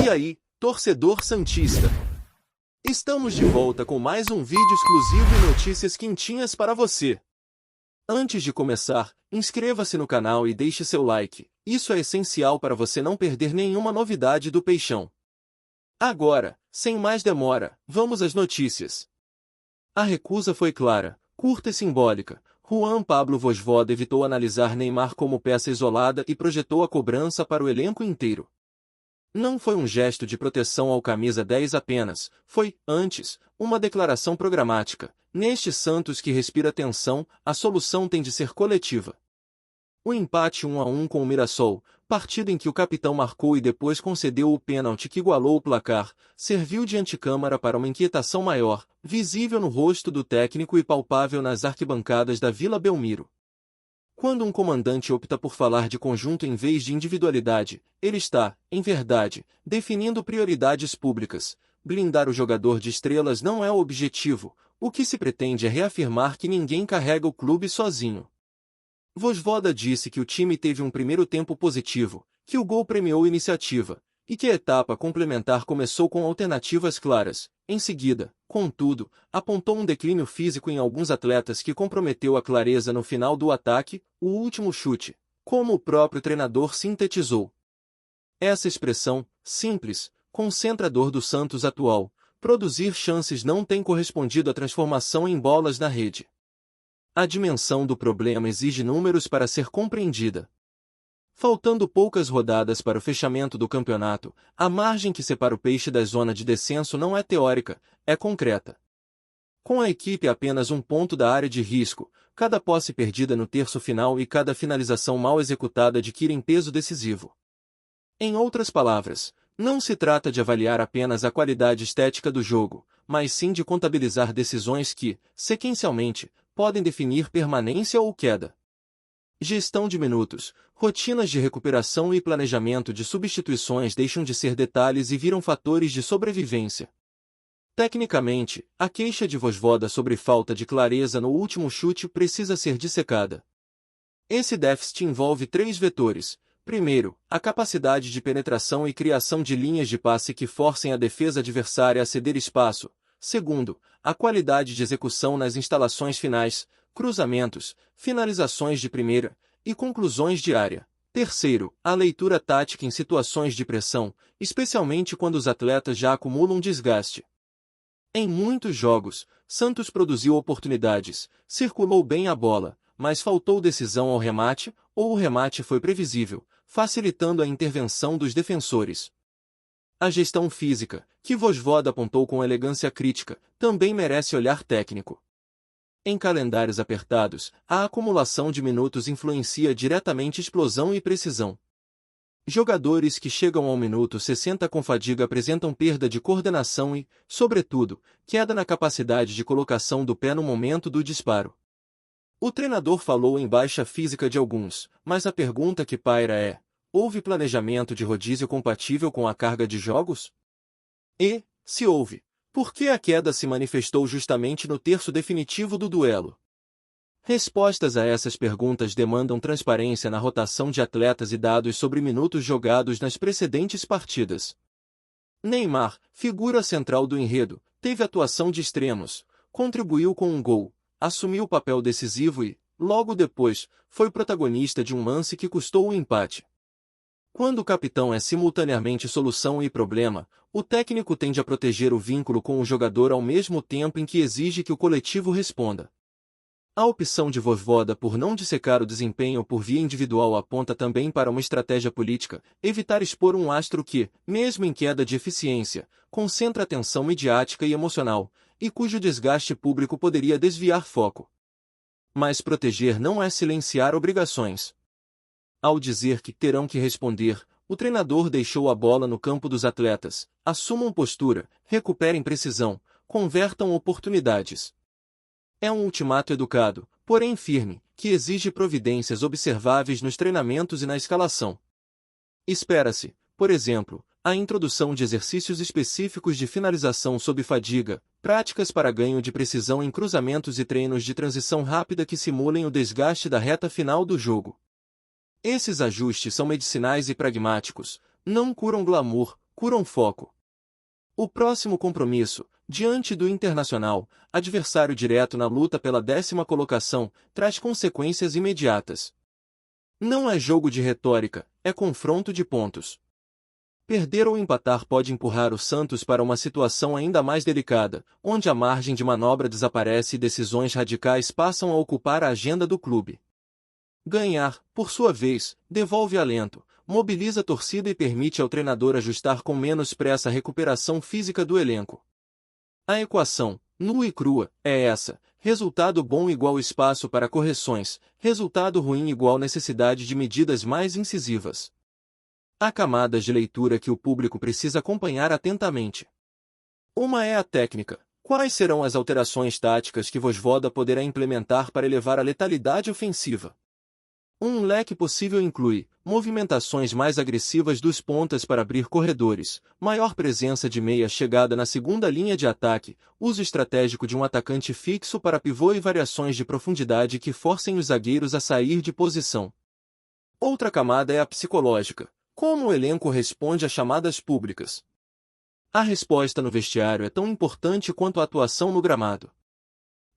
E aí, torcedor santista? Estamos de volta com mais um vídeo exclusivo e notícias quentinhas para você. Antes de começar, inscreva-se no canal e deixe seu like. Isso é essencial para você não perder nenhuma novidade do Peixão. Agora, sem mais demora, vamos às notícias. A recusa foi clara, curta e simbólica. Juan Pablo Vojvoda evitou analisar Neymar como peça isolada e projetou a cobrança para o elenco inteiro. Não foi um gesto de proteção ao camisa 10 apenas, foi, antes, uma declaração programática. Neste Santos que respira tensão, a solução tem de ser coletiva. O empate 1-1 com o Mirassol, partida em que o capitão marcou e depois concedeu o pênalti que igualou o placar, serviu de anticâmara para uma inquietação maior, visível no rosto do técnico e palpável nas arquibancadas da Vila Belmiro. Quando um comandante opta por falar de conjunto em vez de individualidade, ele está, em verdade, definindo prioridades públicas. Blindar o jogador de estrelas não é o objetivo, o que se pretende é reafirmar que ninguém carrega o clube sozinho. Vojvoda disse que o time teve um primeiro tempo positivo, que o gol premiou iniciativa, e que a etapa complementar começou com alternativas claras. Em seguida, contudo, apontou um declínio físico em alguns atletas que comprometeu a clareza no final do ataque, o último chute, como o próprio treinador sintetizou. Essa expressão, simples, concentra a dor do Santos atual. Produzir chances não tem correspondido à transformação em bolas na rede. A dimensão do problema exige números para ser compreendida. Faltando poucas rodadas para o fechamento do campeonato, a margem que separa o Peixe da zona de descenso não é teórica, é concreta. Com a equipe a apenas um ponto da área de risco, cada posse perdida no terço final e cada finalização mal executada adquirem peso decisivo. Em outras palavras, não se trata de avaliar apenas a qualidade estética do jogo, mas sim de contabilizar decisões que, sequencialmente, podem definir permanência ou queda. Gestão de minutos, rotinas de recuperação e planejamento de substituições deixam de ser detalhes e viram fatores de sobrevivência. Tecnicamente, a queixa de Vojvoda sobre falta de clareza no último chute precisa ser dissecada. Esse déficit envolve 3 vetores. Primeiro, a capacidade de penetração e criação de linhas de passe que forcem a defesa adversária a ceder espaço. Segundo, a qualidade de execução nas instalações finais, cruzamentos, finalizações de primeira e conclusões de área. Terceiro, a leitura tática em situações de pressão, especialmente quando os atletas já acumulam desgaste. Em muitos jogos, Santos produziu oportunidades, circulou bem a bola, mas faltou decisão ao remate, ou o remate foi previsível, facilitando a intervenção dos defensores. A gestão física, que Vojvoda apontou com elegância crítica, também merece olhar técnico. Em calendários apertados, a acumulação de minutos influencia diretamente explosão e precisão. Jogadores que chegam ao minuto 60 com fadiga apresentam perda de coordenação e, sobretudo, queda na capacidade de colocação do pé no momento do disparo. O treinador falou em baixa física de alguns, mas a pergunta que paira é: houve planejamento de rodízio compatível com a carga de jogos? E, se houve, por que a queda se manifestou justamente no terço definitivo do duelo? Respostas a essas perguntas demandam transparência na rotação de atletas e dados sobre minutos jogados nas precedentes partidas. Neymar, figura central do enredo, teve atuação de extremos, contribuiu com um gol, assumiu o papel decisivo e, logo depois, foi protagonista de um lance que custou o empate. Quando o capitão é simultaneamente solução e problema, o técnico tende a proteger o vínculo com o jogador ao mesmo tempo em que exige que o coletivo responda. A opção de Vojvoda por não dissecar o desempenho por via individual aponta também para uma estratégia política, evitar expor um astro que, mesmo em queda de eficiência, concentra atenção midiática e emocional, e cujo desgaste público poderia desviar foco. Mas proteger não é silenciar obrigações. Ao dizer que terão que responder, o treinador deixou a bola no campo dos atletas. Assumam postura, recuperem precisão, convertam oportunidades. É um ultimato educado, porém firme, que exige providências observáveis nos treinamentos e na escalação. Espera-se, por exemplo, a introdução de exercícios específicos de finalização sob fadiga, práticas para ganho de precisão em cruzamentos e treinos de transição rápida que simulem o desgaste da reta final do jogo. Esses ajustes são medicinais e pragmáticos, não curam glamour, curam foco. O próximo compromisso, diante do Internacional, adversário direto na luta pela 10ª colocação, traz consequências imediatas. Não é jogo de retórica, é confronto de pontos. Perder ou empatar pode empurrar o Santos para uma situação ainda mais delicada, onde a margem de manobra desaparece e decisões radicais passam a ocupar a agenda do clube. Ganhar, por sua vez, devolve alento, mobiliza a torcida e permite ao treinador ajustar com menos pressa a recuperação física do elenco. A equação, nua e crua, é essa: resultado bom igual espaço para correções, resultado ruim igual necessidade de medidas mais incisivas. Há camadas de leitura que o público precisa acompanhar atentamente. Uma é a técnica. Quais serão as alterações táticas que Vojvoda poderá implementar para elevar a letalidade ofensiva? Um leque possível inclui movimentações mais agressivas dos pontas para abrir corredores, maior presença de meia chegada na segunda linha de ataque, uso estratégico de um atacante fixo para pivô e variações de profundidade que forcem os zagueiros a sair de posição. Outra camada é a psicológica. Como o elenco responde a chamadas públicas? A resposta no vestiário é tão importante quanto a atuação no gramado.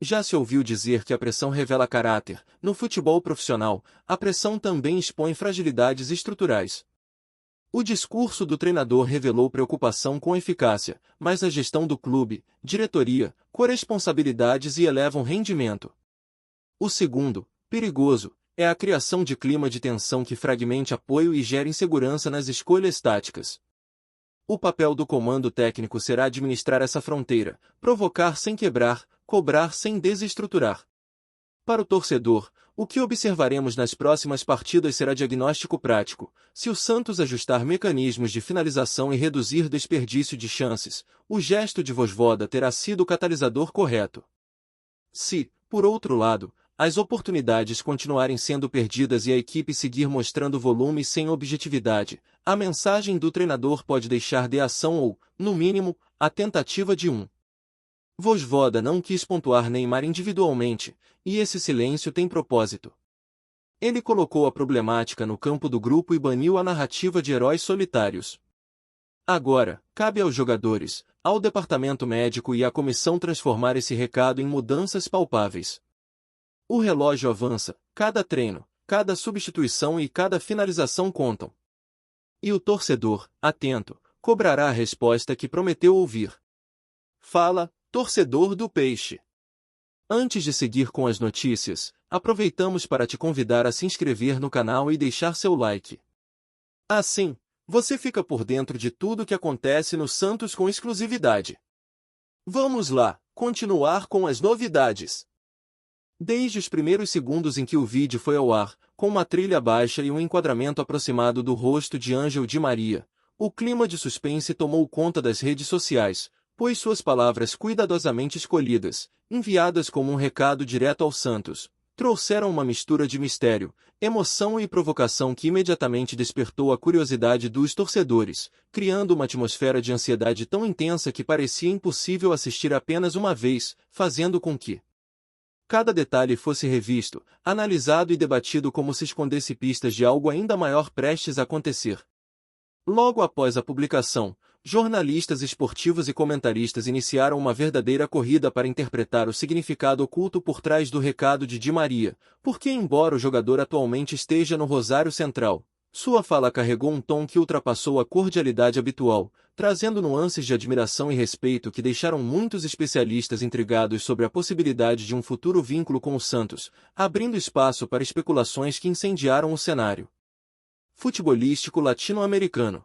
Já se ouviu dizer que a pressão revela caráter. No futebol profissional, a pressão também expõe fragilidades estruturais. O discurso do treinador revelou preocupação com eficácia, mas a gestão do clube, diretoria, corresponsabilidades e elevam rendimento. O segundo, perigoso, é a criação de clima de tensão que fragmente apoio e gera insegurança nas escolhas táticas. O papel do comando técnico será administrar essa fronteira, provocar sem quebrar, cobrar sem desestruturar. Para o torcedor, o que observaremos nas próximas partidas será diagnóstico prático. Se o Santos ajustar mecanismos de finalização e reduzir desperdício de chances, o gesto de Vojvoda terá sido o catalisador correto. Se, por outro lado, as oportunidades continuarem sendo perdidas e a equipe seguir mostrando volume sem objetividade, a mensagem do treinador pode deixar de ação ou, no mínimo, a tentativa de um. Vojvoda não quis pontuar Neymar individualmente, e esse silêncio tem propósito. Ele colocou a problemática no campo do grupo e baniu a narrativa de heróis solitários. Agora, cabe aos jogadores, ao departamento médico e à comissão transformar esse recado em mudanças palpáveis. O relógio avança, cada treino, cada substituição e cada finalização contam. E o torcedor, atento, cobrará a resposta que prometeu ouvir. Fala, torcedor do Peixe. Antes de seguir com as notícias, aproveitamos para te convidar a se inscrever no canal e deixar seu like. Assim, você fica por dentro de tudo o que acontece no Santos com exclusividade. Vamos lá, continuar com as novidades. Desde os primeiros segundos em que o vídeo foi ao ar, com uma trilha baixa e um enquadramento aproximado do rosto de Ângel Di Maria, o clima de suspense tomou conta das redes sociais, pois suas palavras cuidadosamente escolhidas, enviadas como um recado direto ao Santos, trouxeram uma mistura de mistério, emoção e provocação que imediatamente despertou a curiosidade dos torcedores, criando uma atmosfera de ansiedade tão intensa que parecia impossível assistir apenas uma vez, fazendo com que cada detalhe fosse revisto, analisado e debatido como se escondesse pistas de algo ainda maior prestes a acontecer. Logo após a publicação, jornalistas esportivos e comentaristas iniciaram uma verdadeira corrida para interpretar o significado oculto por trás do recado de Di Maria, porque embora o jogador atualmente esteja no Rosário Central, sua fala carregou um tom que ultrapassou a cordialidade habitual, trazendo nuances de admiração e respeito que deixaram muitos especialistas intrigados sobre a possibilidade de um futuro vínculo com o Santos, abrindo espaço para especulações que incendiaram o cenário futebolístico latino-americano.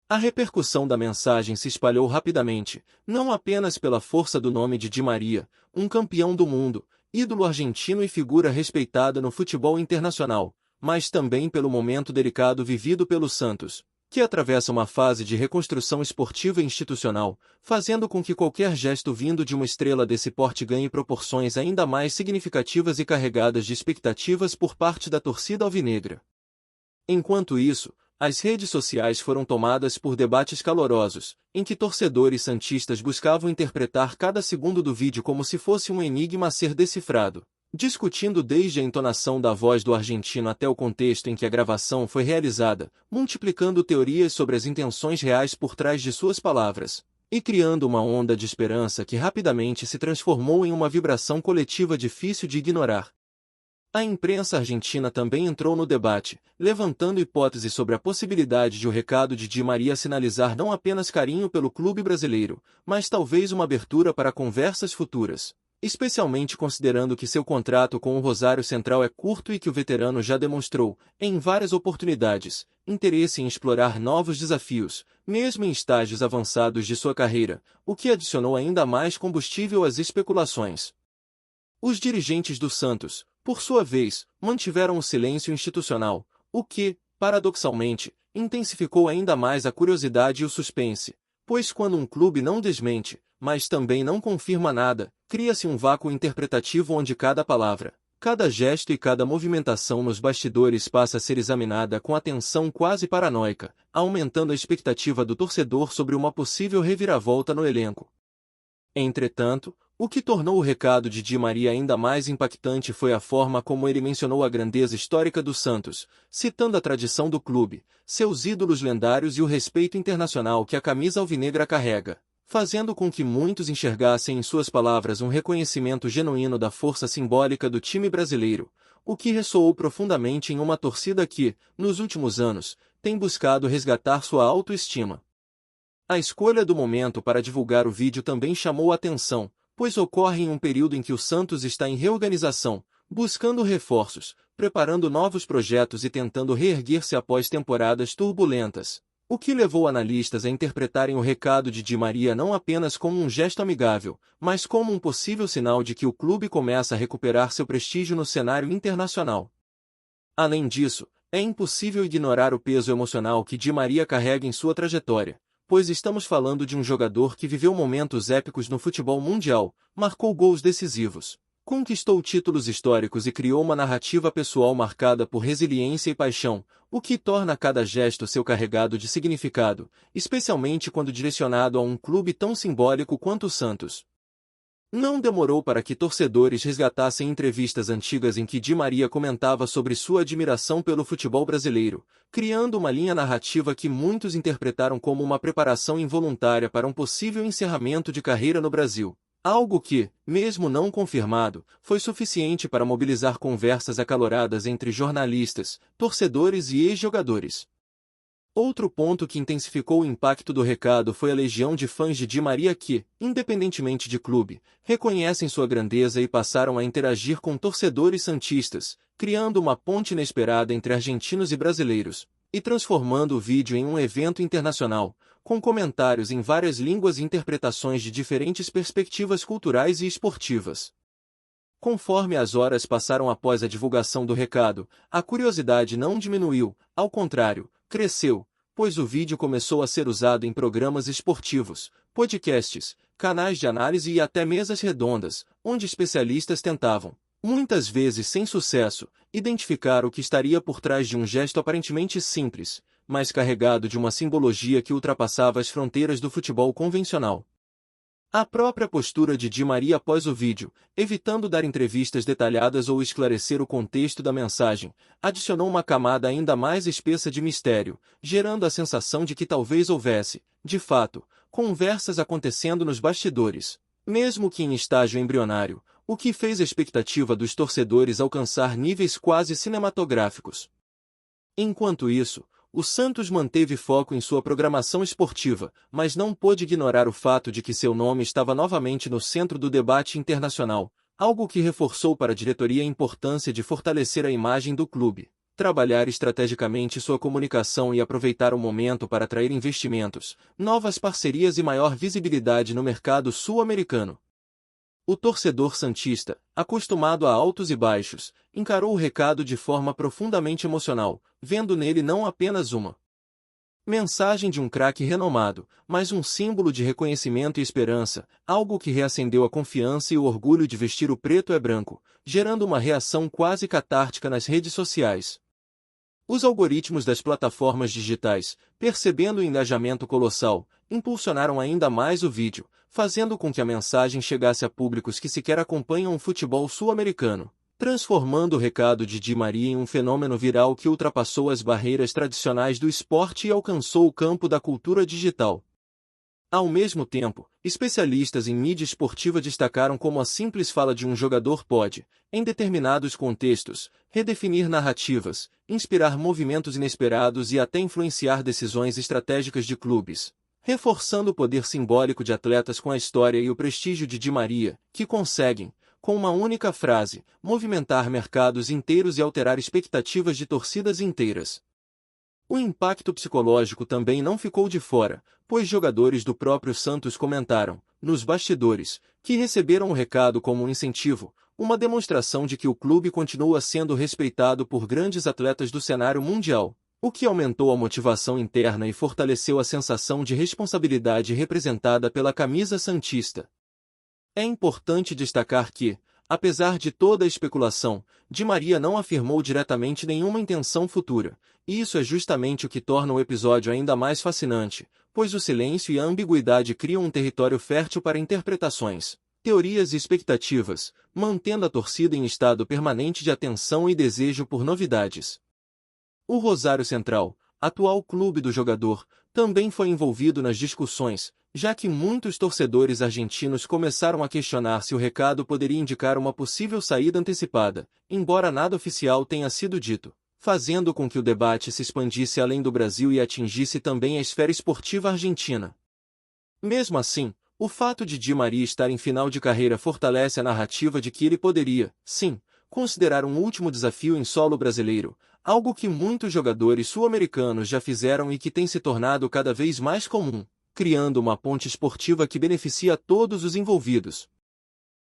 A repercussão da mensagem se espalhou rapidamente, não apenas pela força do nome de Di Maria, um campeão do mundo, ídolo argentino e figura respeitada no futebol internacional, mas também pelo momento delicado vivido pelo Santos, que atravessa uma fase de reconstrução esportiva e institucional, fazendo com que qualquer gesto vindo de uma estrela desse porte ganhe proporções ainda mais significativas e carregadas de expectativas por parte da torcida alvinegra. Enquanto isso, as redes sociais foram tomadas por debates calorosos, em que torcedores santistas buscavam interpretar cada segundo do vídeo como se fosse um enigma a ser decifrado. discutindo desde a entonação da voz do argentino até o contexto em que a gravação foi realizada, multiplicando teorias sobre as intenções reais por trás de suas palavras, e criando uma onda de esperança que rapidamente se transformou em uma vibração coletiva difícil de ignorar. A imprensa argentina também entrou no debate, levantando hipóteses sobre a possibilidade de o recado de Di Maria sinalizar não apenas carinho pelo clube brasileiro, mas talvez uma abertura para conversas futuras, especialmente considerando que seu contrato com o Rosário Central é curto e que o veterano já demonstrou, em várias oportunidades, interesse em explorar novos desafios, mesmo em estágios avançados de sua carreira, o que adicionou ainda mais combustível às especulações. Os dirigentes do Santos, por sua vez, mantiveram o silêncio institucional, o que, paradoxalmente, intensificou ainda mais a curiosidade e o suspense, pois quando um clube não desmente, mas também não confirma nada, cria-se um vácuo interpretativo onde cada palavra, cada gesto e cada movimentação nos bastidores passa a ser examinada com atenção quase paranoica, aumentando a expectativa do torcedor sobre uma possível reviravolta no elenco. Entretanto, o que tornou o recado de Di Maria ainda mais impactante foi a forma como ele mencionou a grandeza histórica do Santos, citando a tradição do clube, seus ídolos lendários e o respeito internacional que a camisa alvinegra carrega, fazendo com que muitos enxergassem em suas palavras um reconhecimento genuíno da força simbólica do time brasileiro, o que ressoou profundamente em uma torcida que, nos últimos anos, tem buscado resgatar sua autoestima. A escolha do momento para divulgar o vídeo também chamou a atenção, pois ocorre em um período em que o Santos está em reorganização, buscando reforços, preparando novos projetos e tentando reerguer-se após temporadas turbulentas, o que levou analistas a interpretarem o recado de Di Maria não apenas como um gesto amigável, mas como um possível sinal de que o clube começa a recuperar seu prestígio no cenário internacional. Além disso, é impossível ignorar o peso emocional que Di Maria carrega em sua trajetória, pois estamos falando de um jogador que viveu momentos épicos no futebol mundial, marcou gols decisivos, conquistou títulos históricos e criou uma narrativa pessoal marcada por resiliência e paixão, o que torna cada gesto seu carregado de significado, especialmente quando direcionado a um clube tão simbólico quanto o Santos. Não demorou para que torcedores resgatassem entrevistas antigas em que Di Maria comentava sobre sua admiração pelo futebol brasileiro, criando uma linha narrativa que muitos interpretaram como uma preparação involuntária para um possível encerramento de carreira no Brasil. Algo que, mesmo não confirmado, foi suficiente para mobilizar conversas acaloradas entre jornalistas, torcedores e ex-jogadores. Outro ponto que intensificou o impacto do recado foi a legião de fãs de Di Maria que, independentemente de clube, reconhecem sua grandeza e passaram a interagir com torcedores santistas, criando uma ponte inesperada entre argentinos e brasileiros, e transformando o vídeo em um evento internacional, com comentários em várias línguas e interpretações de diferentes perspectivas culturais e esportivas. Conforme as horas passaram após a divulgação do recado, a curiosidade não diminuiu, ao contrário, cresceu, pois o vídeo começou a ser usado em programas esportivos, podcasts, canais de análise e até mesas redondas, onde especialistas tentavam, muitas vezes sem sucesso, identificar o que estaria por trás de um gesto aparentemente simples, mas carregado de uma simbologia que ultrapassava as fronteiras do futebol convencional. A própria postura de Di Maria após o vídeo, evitando dar entrevistas detalhadas ou esclarecer o contexto da mensagem, adicionou uma camada ainda mais espessa de mistério, gerando a sensação de que talvez houvesse, de fato, conversas acontecendo nos bastidores, mesmo que em estágio embrionário, o que fez a expectativa dos torcedores alcançar níveis quase cinematográficos. Enquanto isso, o Santos manteve foco em sua programação esportiva, mas não pôde ignorar o fato de que seu nome estava novamente no centro do debate internacional, algo que reforçou para a diretoria a importância de fortalecer a imagem do clube, trabalhar estrategicamente sua comunicação e aproveitar o momento para atrair investimentos, novas parcerias e maior visibilidade no mercado sul-americano. O torcedor santista, acostumado a altos e baixos, encarou o recado de forma profundamente emocional, vendo nele não apenas uma mensagem de um craque renomado, mas um símbolo de reconhecimento e esperança, algo que reacendeu a confiança e o orgulho de vestir o preto e branco, gerando uma reação quase catártica nas redes sociais. Os algoritmos das plataformas digitais, percebendo o engajamento colossal, impulsionaram ainda mais o vídeo, fazendo com que a mensagem chegasse a públicos que sequer acompanham o futebol sul-americano, transformando o recado de Di Maria em um fenômeno viral que ultrapassou as barreiras tradicionais do esporte e alcançou o campo da cultura digital. Ao mesmo tempo, especialistas em mídia esportiva destacaram como a simples fala de um jogador pode, em determinados contextos, redefinir narrativas, inspirar movimentos inesperados e até influenciar decisões estratégicas de clubes, reforçando o poder simbólico de atletas com a história e o prestígio de Di Maria, que conseguem, com uma única frase, movimentar mercados inteiros e alterar expectativas de torcidas inteiras. O impacto psicológico também não ficou de fora, pois jogadores do próprio Santos comentaram, nos bastidores, que receberam o recado como um incentivo, uma demonstração de que o clube continua sendo respeitado por grandes atletas do cenário mundial, o que aumentou a motivação interna e fortaleceu a sensação de responsabilidade representada pela camisa santista. É importante destacar que, apesar de toda a especulação, Di Maria não afirmou diretamente nenhuma intenção futura, e isso é justamente o que torna o episódio ainda mais fascinante, pois o silêncio e a ambiguidade criam um território fértil para interpretações, teorias e expectativas, mantendo a torcida em estado permanente de atenção e desejo por novidades. O Rosário Central, atual clube do jogador, também foi envolvido nas discussões, já que muitos torcedores argentinos começaram a questionar se o recado poderia indicar uma possível saída antecipada, embora nada oficial tenha sido dito, fazendo com que o debate se expandisse além do Brasil e atingisse também a esfera esportiva argentina. Mesmo assim, o fato de Di Maria estar em final de carreira fortalece a narrativa de que ele poderia, sim, considerar um último desafio em solo brasileiro, algo que muitos jogadores sul-americanos já fizeram e que tem se tornado cada vez mais comum, criando uma ponte esportiva que beneficia todos os envolvidos.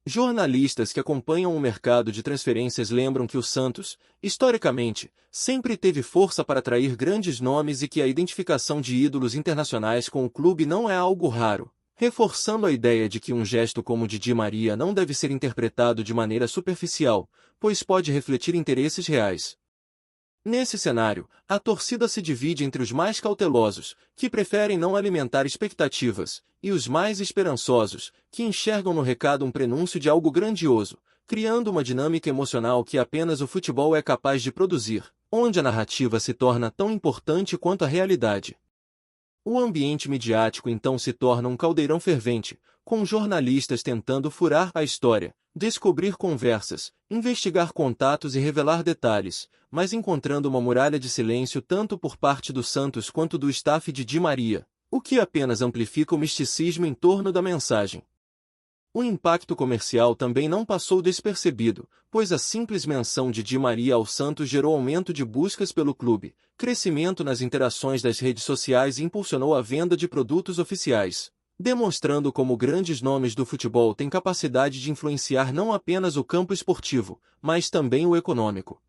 Jornalistas que acompanham o mercado de transferências lembram que o Santos, historicamente, sempre teve força para atrair grandes nomes e que a identificação de ídolos internacionais com o clube não é algo raro, reforçando a ideia de que um gesto como o de Di Maria não deve ser interpretado de maneira superficial, pois pode refletir interesses reais. Nesse cenário, a torcida se divide entre os mais cautelosos, que preferem não alimentar expectativas, e os mais esperançosos, que enxergam no recado um prenúncio de algo grandioso, criando uma dinâmica emocional que apenas o futebol é capaz de produzir, onde a narrativa se torna tão importante quanto a realidade. O ambiente midiático então se torna um caldeirão fervente, com jornalistas tentando furar a história, descobrir conversas, investigar contatos e revelar detalhes, mas encontrando uma muralha de silêncio tanto por parte do Santos quanto do staff de Di Maria, o que apenas amplifica o misticismo em torno da mensagem. O impacto comercial também não passou despercebido, pois a simples menção de Di Maria ao Santos gerou aumento de buscas pelo clube, crescimento nas interações das redes sociais e impulsionou a venda de produtos oficiais, demonstrando como grandes nomes do futebol têm capacidade de influenciar não apenas o campo esportivo, mas também o econômico.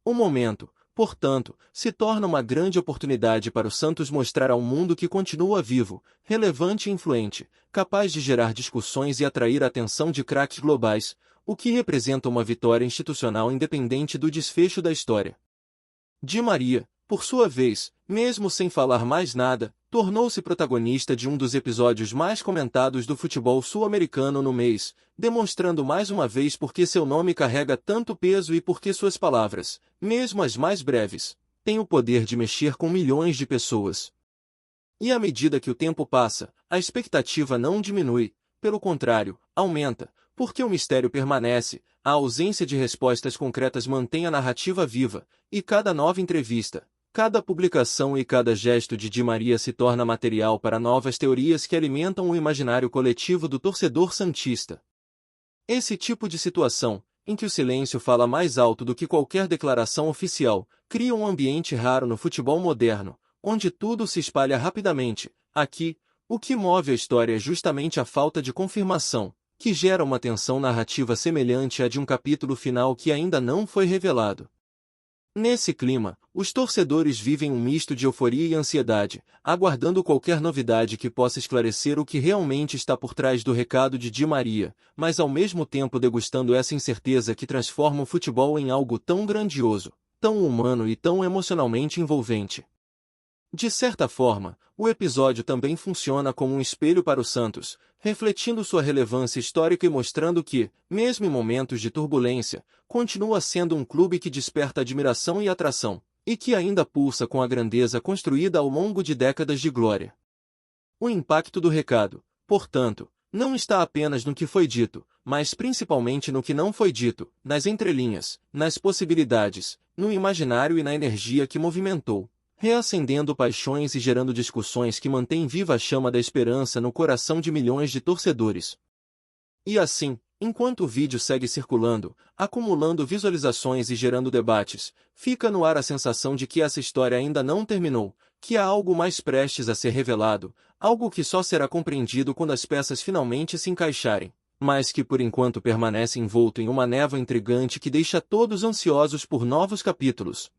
O momento, portanto, se torna uma grande oportunidade para o Santos mostrar ao mundo que continua vivo, relevante e influente, capaz de gerar discussões e atrair a atenção de craques globais, o que representa uma vitória institucional independente do desfecho da história. Di Maria, por sua vez, mesmo sem falar mais nada, tornou-se protagonista de um dos episódios mais comentados do futebol sul-americano no mês, demonstrando mais uma vez por que seu nome carrega tanto peso e por que suas palavras, mesmo as mais breves, têm o poder de mexer com milhões de pessoas. E à medida que o tempo passa, a expectativa não diminui, pelo contrário, aumenta, porque o mistério permanece, a ausência de respostas concretas mantém a narrativa viva, e cada nova entrevista, cada publicação e cada gesto de Di Maria se torna material para novas teorias que alimentam o imaginário coletivo do torcedor santista. Esse tipo de situação, em que o silêncio fala mais alto do que qualquer declaração oficial, cria um ambiente raro no futebol moderno, onde tudo se espalha rapidamente. Aqui, o que move a história é justamente a falta de confirmação, que gera uma tensão narrativa semelhante à de um capítulo final que ainda não foi revelado. Nesse clima, os torcedores vivem um misto de euforia e ansiedade, aguardando qualquer novidade que possa esclarecer o que realmente está por trás do recado de Di Maria, mas ao mesmo tempo degustando essa incerteza que transforma o futebol em algo tão grandioso, tão humano e tão emocionalmente envolvente. De certa forma, o episódio também funciona como um espelho para o Santos, refletindo sua relevância histórica e mostrando que, mesmo em momentos de turbulência, continua sendo um clube que desperta admiração e atração, e que ainda pulsa com a grandeza construída ao longo de décadas de glória. O impacto do recado, portanto, não está apenas no que foi dito, mas principalmente no que não foi dito, nas entrelinhas, nas possibilidades, no imaginário e na energia que movimentou, reacendendo paixões e gerando discussões que mantêm viva a chama da esperança no coração de milhões de torcedores. E assim, enquanto o vídeo segue circulando, acumulando visualizações e gerando debates, fica no ar a sensação de que essa história ainda não terminou, que há algo mais prestes a ser revelado, algo que só será compreendido quando as peças finalmente se encaixarem, mas que por enquanto permanece envolto em uma névoa intrigante que deixa todos ansiosos por novos capítulos.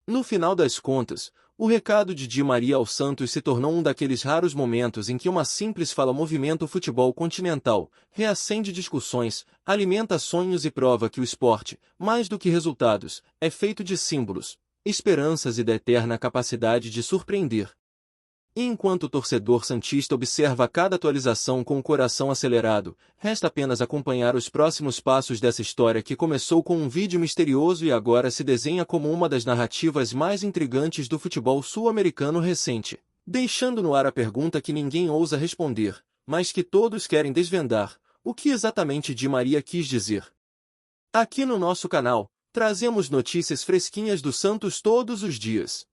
No final das contas, o recado de Di Maria ao Santos se tornou um daqueles raros momentos em que uma simples fala movimenta o futebol continental, reacende discussões, alimenta sonhos e prova que o esporte, mais do que resultados, é feito de símbolos, esperanças e da eterna capacidade de surpreender. E enquanto o torcedor santista observa cada atualização com o coração acelerado, resta apenas acompanhar os próximos passos dessa história que começou com um vídeo misterioso e agora se desenha como uma das narrativas mais intrigantes do futebol sul-americano recente, deixando no ar a pergunta que ninguém ousa responder, mas que todos querem desvendar: o que exatamente Di Maria quis dizer? Aqui no nosso canal, trazemos notícias fresquinhas do Santos todos os dias.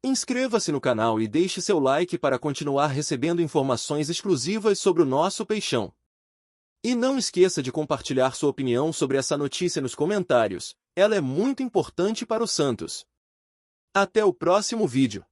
Inscreva-se no canal e deixe seu like para continuar recebendo informações exclusivas sobre o nosso peixão. E não esqueça de compartilhar sua opinião sobre essa notícia nos comentários, ela é muito importante para o Santos. Até o próximo vídeo.